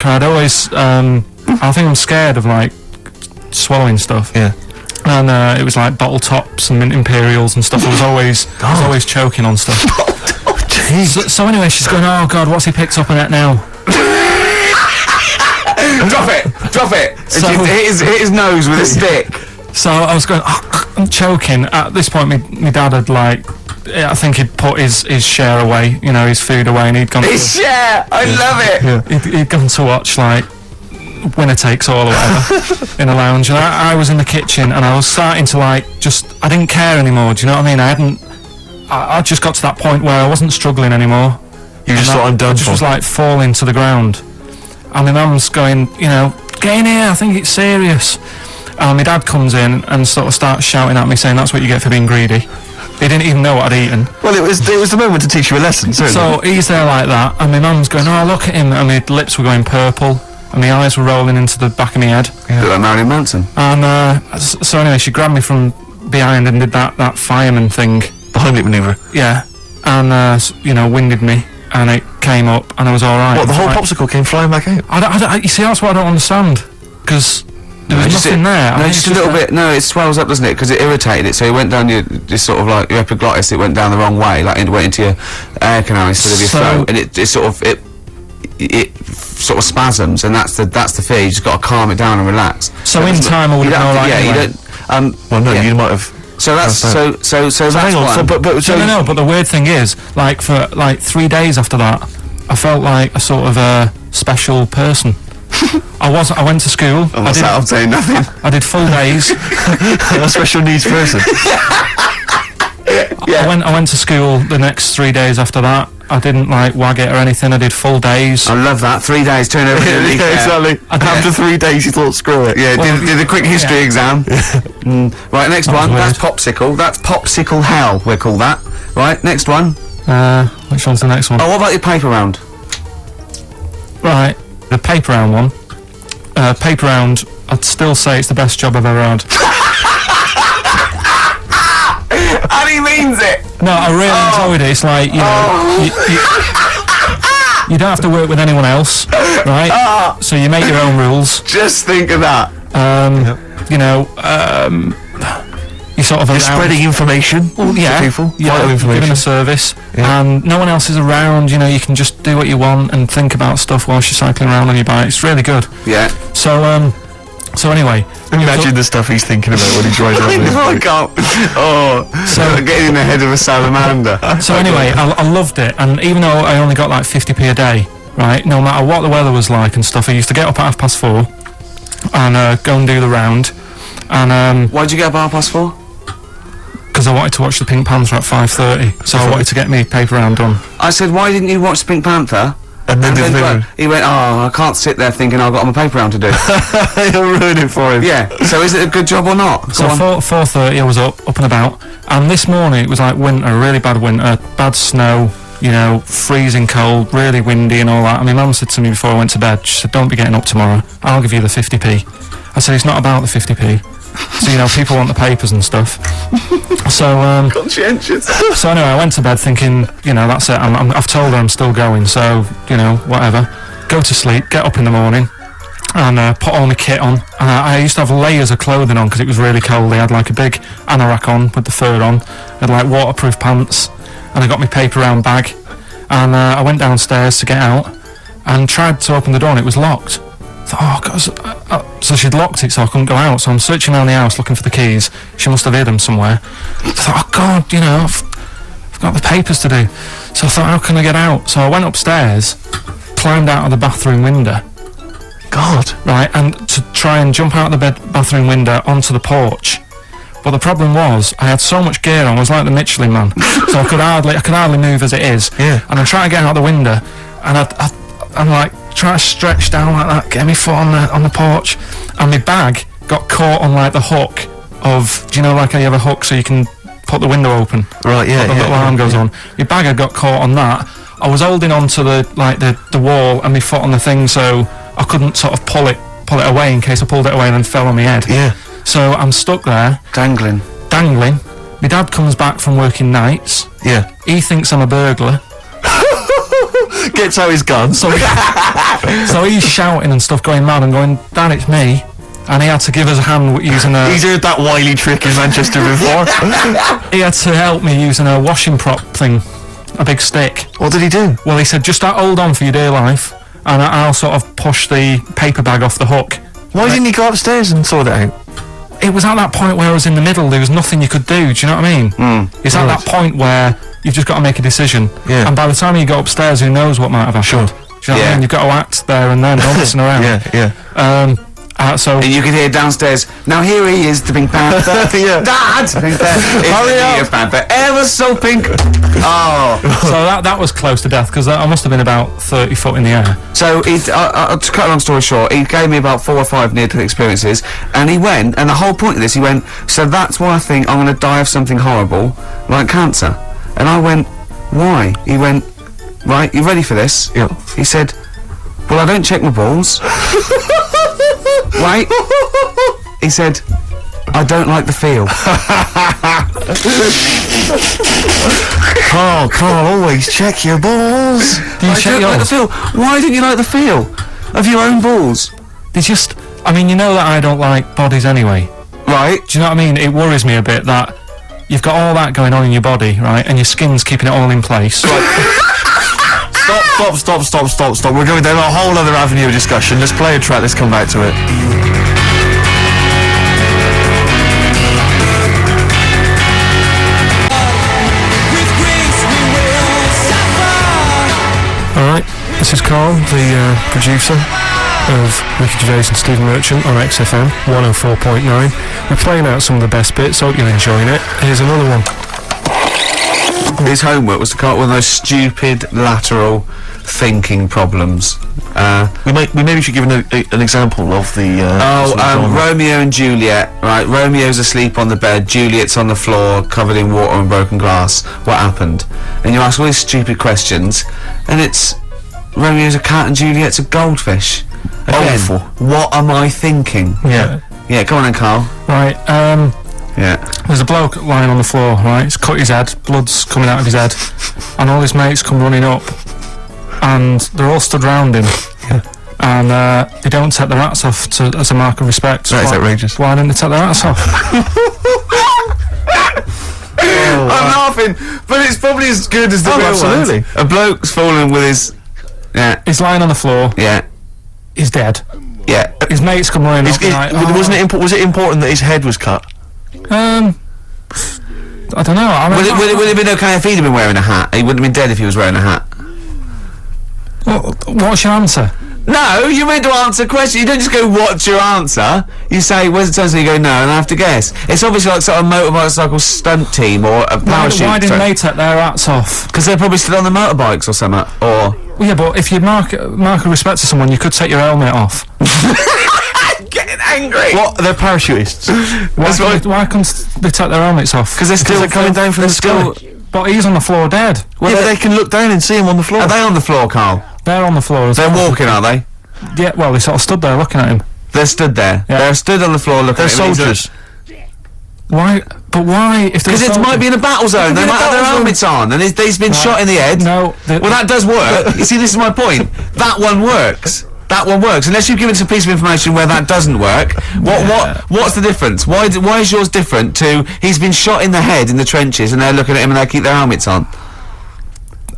I'd always, I think I'm scared of like swallowing stuff. Yeah. And it was like bottle tops and mint imperials and stuff. I was always choking on stuff. Oh, jeez. So anyway, she's going, oh God, what's he picked up on it now? Drop it. So- And she hit his nose with a stick. So I was going, I'm choking. At this point, my dad had like, I think he'd put his share away, you know, his food away, and he'd gone. His share. I love it. Yeah. He'd gone to watch like Winner Takes All or whatever in a lounge, and I was in the kitchen, and I was starting to like I didn't care anymore. Do you know what I mean? I just got to that point where I wasn't struggling anymore. You just thought, I'm done I just for. was like falling to the ground, and my mum's going, you know, get in here, I think it's serious. And my dad comes in and sort of starts shouting at me, saying that's what you get for being greedy. He didn't even know what I'd eaten. Well, it was the moment to teach you a lesson, certainly. So he's there like that, and my mum's going, oh, look at him, and my lips were going purple, and my eyes were rolling into the back of my head. Yeah. Like Marilyn Manson. And so anyway, she grabbed me from behind and did that fireman thing. The Heimlich manoeuvre. Yeah. And, you know, winded me, and it came up, and I was alright. What, the whole popsicle came flying back out? You see, that's what I don't understand, because there was nothing there. No, just a little bit. No, it swells up, doesn't it? Because it irritated it. So it went down your sort of like your epiglottis. It went down the wrong way, like it went into your air canal instead of your throat, and it sort of spasms, and that's the fear. You just got to calm it down and relax. So in time I would have known. Yeah, anyway. you don't. Well, no, yeah. you might have. So that's so that's hang on. one. No, but the weird thing is, like for like 3 days after that, I felt like a sort of a special person. I went to school. I'm saying nothing. I did full days. A special needs person. Yeah. I went to school the next 3 days after that. I didn't like wag it or anything. I did full days. I love that. 3 days, turn over to the Exactly. And after 3 days, you thought, screw it. Yeah, Well, did a quick history exam. Right, next That was one. weird. That's popsicle. That's popsicle hell, we call that. Right, next one. Which one's the next one? Oh, what about your paper round? Right, the paper round one. Paper round, I'd still say it's the best job I've ever had. And he means it. No, I really enjoyed it. It's like, you know, you don't have to work with anyone else, right? So you make your own rules. Just think of that. You know, you sort of You're spreading information to people. Vital information. giving a service, and no one else is around. You know, you can just do what you want and think about stuff whilst you're cycling around on your bike. It's really good. Yeah. So anyway, Imagine the stuff he's thinking about when he drives around. I can't. So getting in the head of a salamander. So anyway, I loved it, and even though I only got like 50p a day, right, no matter what the weather was like and stuff, I used to get up at 4:30 and go and do the round. And Why'd you get up at 4:30? because I wanted to watch the Pink Panther at 5:30, so I wanted to get me paper round done. I said, why didn't you watch Pink Panther? And then He went, I can't sit there thinking I've got my paper round to do. You'll ruin it for him. Yeah. So is it a good job or not? So 4:30 I was up and about, and this morning it was like winter, really bad winter, bad snow, you know, freezing cold, really windy and all that. And my mum said to me before I went to bed, she said, don't be getting up tomorrow, I'll give you the 50p. I said, it's not about the 50p. So, you know, people want the papers and stuff. So, Conscientious. so anyway, I went to bed thinking, you know, that's it, I've told her I'm still going, so, you know, whatever. Go to sleep, get up in the morning, and put all my kit on. I used to have layers of clothing on because it was really cold. I had like a big anorak on with the fur on. I had like waterproof pants, and I got my paper round bag. And I went downstairs to get out and tried to open the door, and it was locked. I thought, so she'd locked it so I couldn't go out. So I'm searching around the house looking for the keys. She must have hid them somewhere. I thought, oh God, you know, I've got the papers to do. So I thought, how can I get out? So I went upstairs, climbed out of the bathroom window. God. Right, and to try and jump out of the bathroom window onto the porch. But the problem was, I had so much gear on, I was like the Michelin Man. So I could hardly move as it is. Yeah. And I'm trying to get out the window, and I'm like trying to stretch down like that, get my foot on the porch, and my bag got caught on like the hook of, do you know, like how you have a hook so you can put the window open? Right, yeah. The little arm goes on. My bag had got caught on that. I was holding on to the wall and my foot on the thing, so I couldn't sort of pull it away in case I pulled it away and then fell on my head. Yeah. So I'm stuck there, Dangling. My dad comes back from working nights. Yeah. He thinks I'm a burglar. Gets out his gun. So he's shouting and stuff, going mad and going, Dan, it's me. And he had to give us a hand using a... He's heard that wily trick in Manchester before. He had to help me using a washing prop thing, a big stick. What did he do? Well, he said, just hold on for your dear life, and I'll sort of push the paper bag off the hook. Why didn't he go upstairs and sort it out? It was at that point where I was in the middle, there was nothing you could do, do you know what I mean? It's at that point where you've just got to make a decision. Yeah. And by the time you go upstairs, who knows what might have happened. Do you know what I mean? You've got to act there and then, don't listen around. So And you could hear downstairs, now here he is, the Pink Panther. Dad! Hurry up! Panther, ever so pink. Oh. So that was close to death, because I must have been about 30 foot in the air. So, to cut a long story short, he gave me about 4 or 5 near-death experiences, and he went, and the whole point of this, he went, so that's why I think I'm going to die of something horrible, like cancer. And I went, why? He went, right, you ready for this? Yeah. He said, well, I don't check my balls. Wait. He said, I don't like the feel. Carl, always check your balls. Do you I check don't like the yours? feel. Why didn't you like the feel of your own balls? They just... I mean, you know that I don't like bodies anyway. Right. Do you know what I mean? It worries me a bit that you've got all that going on in your body, right? And your skin's keeping it all in place. Stop. We're going down a whole other avenue of discussion. Let's play a track, let's come back to it. Alright, this is Carl, the producer of Ricky Gervais and Stephen Merchant on XFM 104.9. We're playing out some of the best bits, hope you're enjoying it. Here's another one. His homework was to come up with one of those stupid lateral thinking problems. We maybe should give an example of the... Romeo and Juliet, right? Romeo's asleep on the bed, Juliet's on the floor, covered in water and broken glass. What happened? And you ask all these stupid questions, and it's... Romeo's a cat and Juliet's a goldfish. Again, Awful. what am I thinking? Yeah. Yeah, come on then, Carl. Right, Yeah. there's a bloke lying on the floor, right? He's cut his head, blood's coming out of his head, and all his mates come running up, and they're all stood round him, and they don't take their hats off as a mark of respect. That is outrageous. Why didn't they take their hats off? I'm laughing, but it's probably as good as the real absolutely. ones. A bloke's fallen with his... Yeah. He's lying on the floor, Yeah. he's dead. Yeah. His mates come running up, and like, Was it important that his head was cut? I don't know. I mean, Would it have been okay if he'd have been wearing a hat? He wouldn't have been dead if he was wearing a hat. what's your answer? No, you're meant to answer questions. You don't just go, what's your answer? You say, where's the turn? So you go, no, and I have to guess. It's obviously like sort of motorcycle stunt team or a parachute. Why didn't they take their hats off? Because they're probably still on the motorbikes or something. Or... Well, yeah, but if you mark a respect to someone, you could take your helmet off. Getting angry! What? They're parachutists. Why can't they take their helmets off? Because they're still coming down from the sky. But he's on the floor dead. Well, yeah, they can look down and see him on the floor. Are they on the floor, Carl? They're on the floor as They're well. walking, are they? Yeah, well, they sort of stood there looking at him. They're stood there. Yeah. They're stood on the floor looking They're at him. soldiers. Why? But why? If Because it might be in a battle zone. They might have their helmets on, and he's been shot in the head. No. Well, that does work. You see, this is my point. That one works. That one works. Unless you've given us a piece of information where that doesn't work. What's the difference? Why is yours different to he's been shot in the head in the trenches and they're looking at him and they keep their helmets on?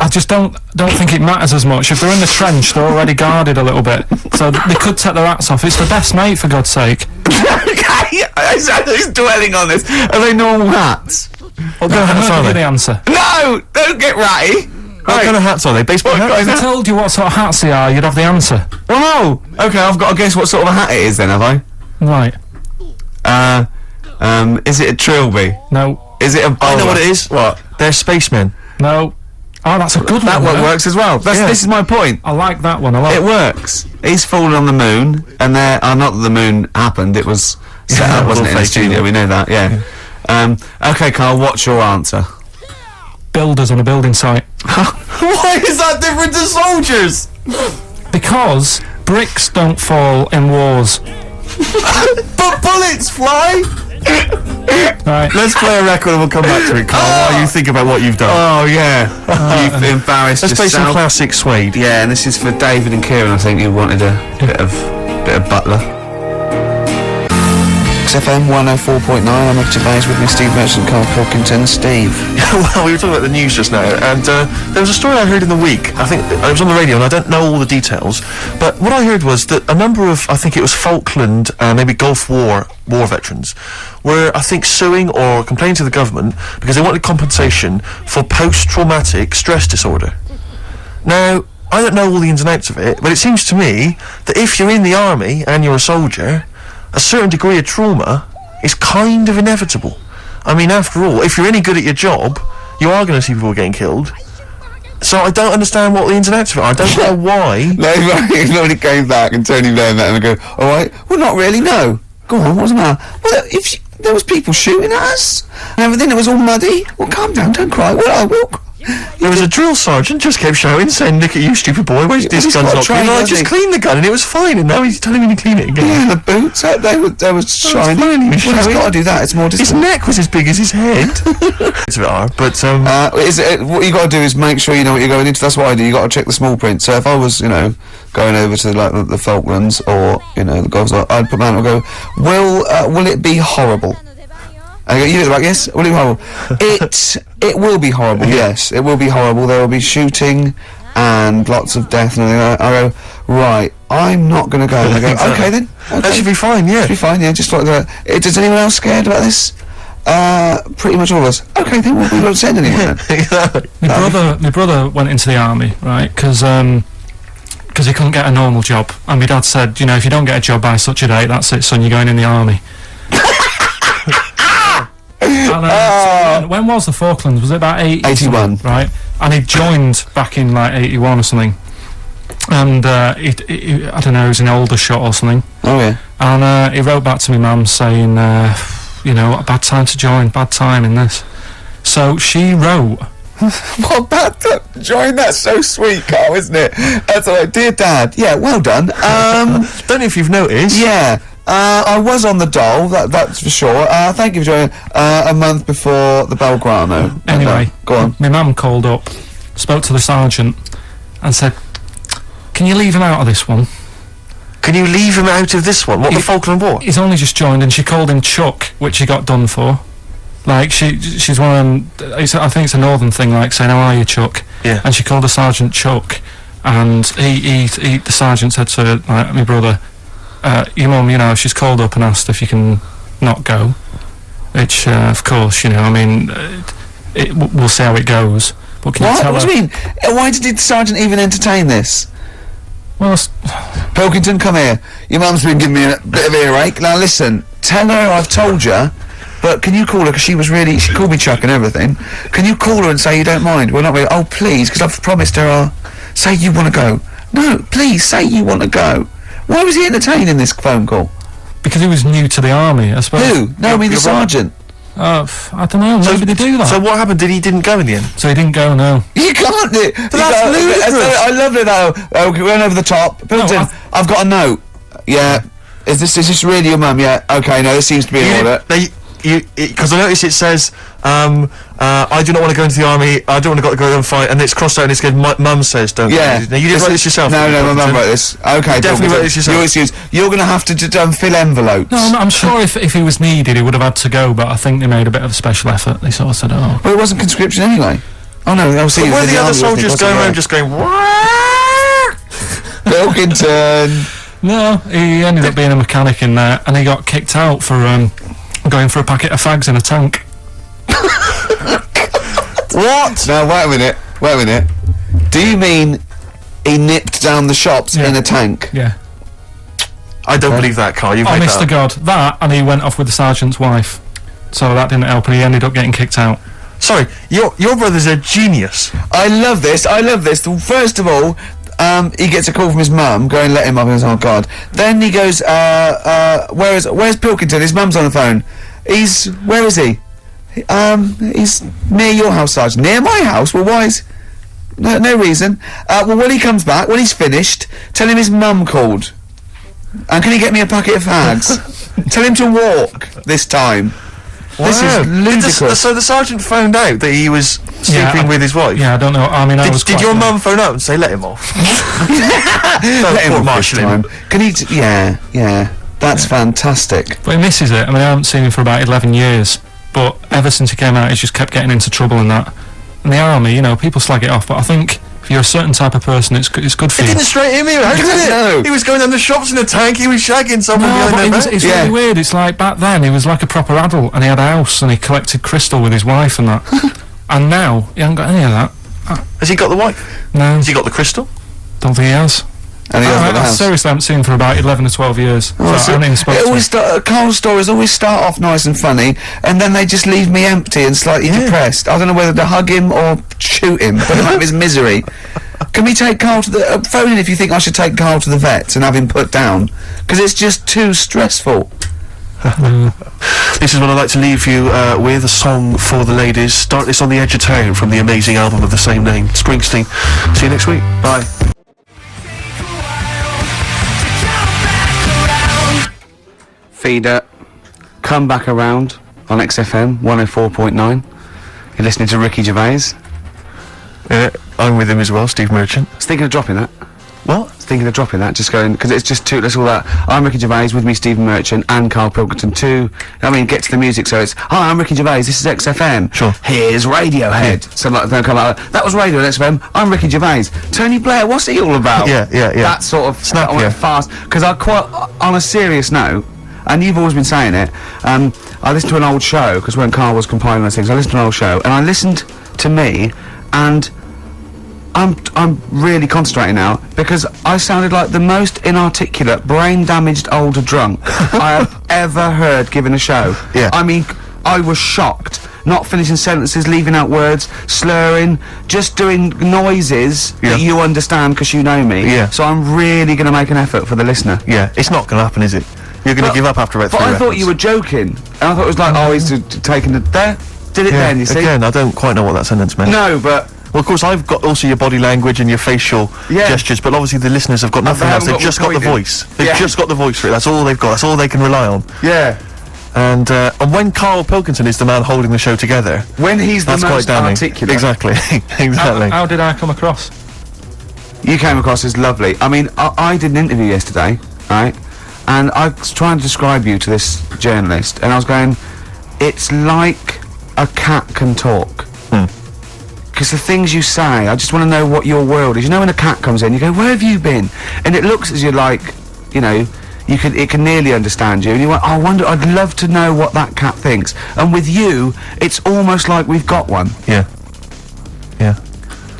I just don't think it matters as much. If they're in the trench, they're already guarded a little bit, so they could take their hats off. It's the best mate, for God's sake. Okay, he's dwelling on this. Are they normal hats? What kind of hats are Give me they? the answer. No! Don't get ratty! What kind of hats are they? Baseball hats? If I told you what sort of hats they are, you'd have the answer. Well, no! Okay, I've got to guess what sort of a hat it is then, have I? Right. Is it a trilby? No. Is it a bowler? I know what it is. What? They're spacemen. No. Oh, that's a good That one. one works as well. This is my point. I like that one a lot. It works. He's fallen on the moon, and not that the moon happened, it was set up, wasn't it, in the fake studio, deal. we know that, yeah. Okay, Carl, what's your answer? Builders on a building site. Why is that different to soldiers? Because bricks don't fall in wars. But bullets fly. Right. Let's play a record and we'll come back to it, Carl, while you think about what you've done. Oh, yeah. You've embarrassed Let's play yourself. some classic Suede. Yeah, and this is for David and Kieran. I think you wanted a bit of Butler. XFM 104.9. I'm up to base with me, Steve Merchant, Carl Pilkington. Steve. Well, we were talking about the news just now, and there was a story I heard in the week. I think it was on the radio, and I don't know all the details. But what I heard was that a number of, I think it was Falkland, maybe Gulf War veterans, were, I think, suing or complaining to the government because they wanted compensation for post-traumatic stress disorder. Now, I don't know all the ins and outs of it, but it seems to me that if you're in the army and you're a soldier, a certain degree of trauma is kind of inevitable. I mean, after all, if you're any good at your job, you are going to see people getting killed. So I don't understand what the ins and outs of it are. I don't know why. No, if nobody came back and Tony Blair met him and go, all right, well, not really, no. Go on, what's the matter? Well, there was people shooting at us and everything, it was all muddy. Well, calm down, don't cry. Well, I will. There was a drill sergeant just kept shouting, saying, "Look at you, stupid boy! Where's this he's gun's got not clean?" trained, I hasn't just he? cleaned the gun and it was fine, and now he's telling me to clean it again. Yeah, the boots, they were shiny. fine, he was Well, he's showing. got to do that, it's more His distant. neck was as big as his head. It's a bit hard, but What you got to do is make sure you know what you're going into. That's what I do. You got to check the small print. So if I was, going over to like the Falklands or the Gulf, I'd put my hand and go, will it be horrible? I go, you look like, yes, will it be horrible? It will be horrible, yes. It will be horrible. There will be shooting and lots of death and everything. I go, right, I'm not going to go. And I go, okay then. Okay. that should be fine. Yeah. Should be fine, yeah, just like that. Is anyone else scared about this? Pretty much all of us. Okay then, we won't send anyone then. My brother went into the army, right? Because he couldn't get a normal job, and my dad said, if you don't get a job by such a date, that's it, son. You're going in the army. And, so when was the Falklands? Was it about 81. Right? And he joined back in like 81 or something. And he I don't know, he was in Aldershot or something. Oh yeah. And he wrote back to my mum saying, a bad time to join, bad time in this. So she wrote. What about that? Join, that's so sweet, Carl, isn't it? That's like, dear Dad, yeah, well done. Don't know if you've noticed. Yeah, I was on the dole, that's for sure. Thank you for joining. A month before the Belgrano. Anyway, go on. My mum called up, spoke to the sergeant, and said, "Can you leave him out of this one? Can you leave him out of this one? What, the Falkland War? He's only just joined," and she called him Chuck, which he got done for. Like, she's one of them, I think it's a northern thing, like saying, "How are you, Chuck?" Yeah. And she called the sergeant Chuck, and the sergeant said to like, my brother, "Your mum, she's called up and asked if you can not go," which, of course, we'll see how it goes. But can you tell What her? do you mean? Why did the sergeant even entertain this? Well, Pilkington, come here. Your mum's been giving me a bit of earache. Now listen, tell her I've told you, but can you call her, because she called me Chuck and everything. Can you call her and say you don't mind? Well, not really. Oh, please, because I've promised her say you want to go. No, please, say you want to go. Why was he entertaining this phone call? because he was new to the army, I suppose. Who? No, I mean the You're right. sergeant. I don't know, maybe they do that. So what happened? He didn't go in the end? So he didn't go, no. You can't do it. that's ludicrous. I love it though. We went over the top. Pilton, I've got a note. Yeah. Is this really your mum? Yeah. Okay. No, this seems to be in order. Because I noticed it says, I do not want to go into the army, I don't want to go and fight, and it's crossed out and it's good, mum says don't Yeah. go. Now, you didn't write this yourself? No, my mum wrote this. Okay, Definitely wrote this yourself. Your excuse. You're going to have to fill envelopes. No, I'm sure if he was needed, he would have had to go, but I think they made a bit of a special effort. They sort of said, oh. Well, it wasn't conscription anyway. Oh no, I'll see. But were the other soldiers going around just going, Pilkington. No, he ended up being a mechanic in there, and he got kicked out for going for a packet of fags in a tank. what? Now, wait a minute. Do you mean he nipped down the shops in a tank? Yeah. I don't believe that, Carl. You've made Honest that to up. God. That, and he went off with the sergeant's wife. So that didn't help, and he ended up getting kicked out. Sorry, your brother's a genius. I love this. First of all, he gets a call from his mum, going, let him up, and he goes, oh God. Then he goes, where's Pilkington? His mum's on the phone. Where is he? He's near your house, Sergeant. Near my house? Well, why is... No reason. Well, when he comes back, when he's finished, tell him his mum called. And can he get me a packet of fags? Tell him to walk this time. This is ludicrous. So the sergeant found out that he was sleeping with his wife? Yeah, I don't know. I mean, Did your mum phone up and say, let him off? Let him off this time. Can he... yeah. That's fantastic. But he misses it. I mean, I haven't seen him for about 11 years. But ever since he came out, he's just kept getting into trouble and that. And the army, you know, people slag it off, but I think if you're a certain type of person, it's good for you. It didn't straight him here, did it? No. He was going down the shops in a tank, he was shagging someone No, behind but their back. it's really weird. It's like back then, he was like a proper adult, and he had a house, and he collected crystal with his wife and that. And now, he hasn't got any of that. Has he got the wife? No. Has he got the crystal? Don't think he has. And he I seriously haven't seen him for about 11 or 12 years. Oh, So I haven't even spoken to him. Carl's stories always start off nice and funny, and then they just leave me empty and slightly depressed. I don't know whether to hug him or shoot him, put him out of his misery. Can we take Carl to the... phone in if you think I should take Carl to the vet and have him put down, because it's just too stressful. This is what I'd like to leave you with, a song for the ladies. Start This on the Edge of Town from the amazing album of the same name, Springsteen. See you next week. Bye. Feeder, come back around on XFM 104.9. You're listening to Ricky Gervais. I'm with him as well, Steve Merchant. I was thinking of dropping that. What? I was thinking of dropping that, just going, because it's just too, that's all that. I'm Ricky Gervais, with me Stephen Merchant and Carl Pilkington too. I mean, get to the music, so it's, hi, I'm Ricky Gervais, this is XFM. Sure. Here's Radiohead. So like, they'll come out, that was Radio at XFM, I'm Ricky Gervais. Tony Blair, what's he all about? Yeah. That sort of, Snap, I went yeah. fast, because I quite, on a serious note, and you've always been saying it, I listened to an old show, because when Carl was compiling those things, I listened to an old show, and I listened to me, and I'm really concentrating now, because I sounded like the most inarticulate, brain-damaged older drunk I have ever heard given a show. Yeah. I mean, I was shocked. Not finishing sentences, leaving out words, slurring, just doing noises that you understand because you know me. Yeah. So I'm really going to make an effort for the listener. Yeah, it's not going to happen, is it? You're going to give up after about 3 But I thought records. you were joking. And I thought it was like, oh, he's taking it there. Did it then, you see? Again, I don't quite know what that sentence meant. No, but... Well, of course, I've got also your body language and your facial gestures, but obviously the listeners have got nothing else. They've just got the voice. They've just got the voice for it. That's all they've got. That's all they can rely on. Yeah. And when Carl Pilkington is the man holding the show together, When he's the that's quite most damning. articulate. Exactly. Exactly. How did I come across? You came across as lovely. I mean, I did an interview yesterday, right? And I was trying to describe you to this journalist, and I was going, it's like a cat can talk. Because the things you say, I just want to know what your world is. You know when a cat comes in, you go, where have you been? And it looks as you're like, you know, it can nearly understand you. And you went, oh, I wonder, I'd love to know what that cat thinks. And with you, it's almost like we've got one. Yeah. Yeah.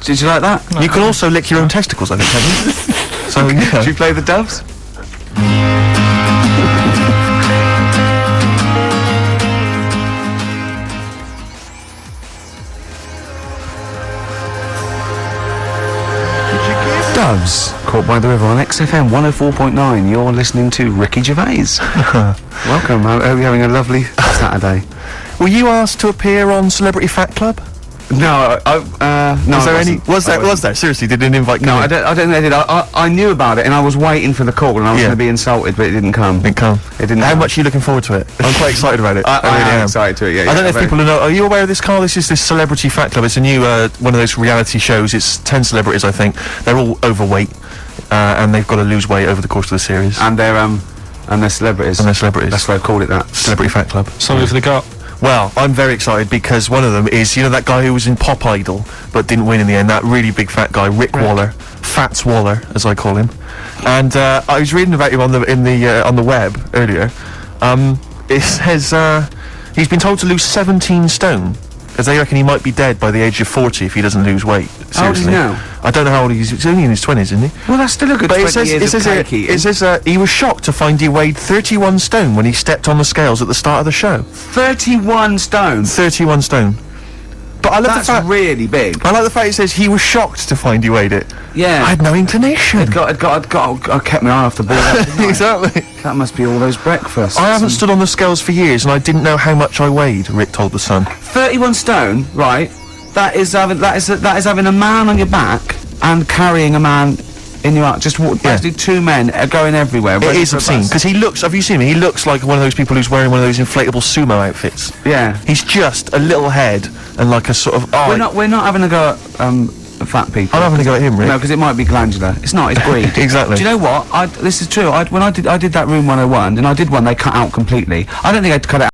Did you like that? You can also lick your own testicles, I think, can you? So, yeah. Should we play the Doves? Doves, Caught by the River on XFM 104.9. You're listening to Ricky Gervais. Welcome. I hope you're having a lovely Saturday. Were you asked to appear on Celebrity Fat Club? No, no. Was there any? Was there? Seriously, did an invite come No, in? I don't think they did. I knew about it, and I was waiting for the call, and I was Yeah. going to be insulted, but it didn't come. Didn't come. It didn't. How come. much are you looking forward to it? I'm quite excited about it. I really am excited to it. Yeah. I don't know if people know. Are you aware of this, Carl? This is this Celebrity Fat Club. It's a new one of those reality shows. It's 10 celebrities, I think. They're all overweight, and they've got to lose weight over the course of the series. And they're celebrities. And they're celebrities. That's why I called it that. Celebrity Fat Club. So who've they got? Well, I'm very excited because one of them is, you know, that guy who was in Pop Idol but didn't win in the end, that really big fat guy, Rick Waller, Fats Waller, as I call him. And I was reading about him on the web earlier. It says he's been told to lose 17 stone because they reckon he might be dead by the age of 40 if he doesn't lose weight. Seriously. How old is he now? I don't know how old he is. He's only in his 20s, isn't he? Well, that's still a good But 20 years of cake eating. it says he was shocked to find he weighed 31 stone when he stepped on the scales at the start of the show. 31 stone. 31 stone. But I love That's the fact. really big. I like the fact it says he was shocked to find he weighed it. Yeah. I had no inclination. I kept my eye off the ball. Exactly. That must be all those breakfasts. I haven't stood on the scales for years, and I didn't know how much I weighed. Rick told the Sun. 31 stone, right? That is having a man on your back and carrying a man in your art. Just basically two men are going everywhere. It ready is for a obscene, bus. because he looks, have you seen him? He looks like one of those people who's wearing one of those inflatable sumo outfits. Yeah. He's just a little head and like a sort of, We're not having a go at fat people. I'm having a go at him, Rick. No, because it might be glandular. It's not. It's greed. Exactly. Do you know what? This is true. When I did that Room 101, and I did one they cut out completely. I don't think I'd cut it out.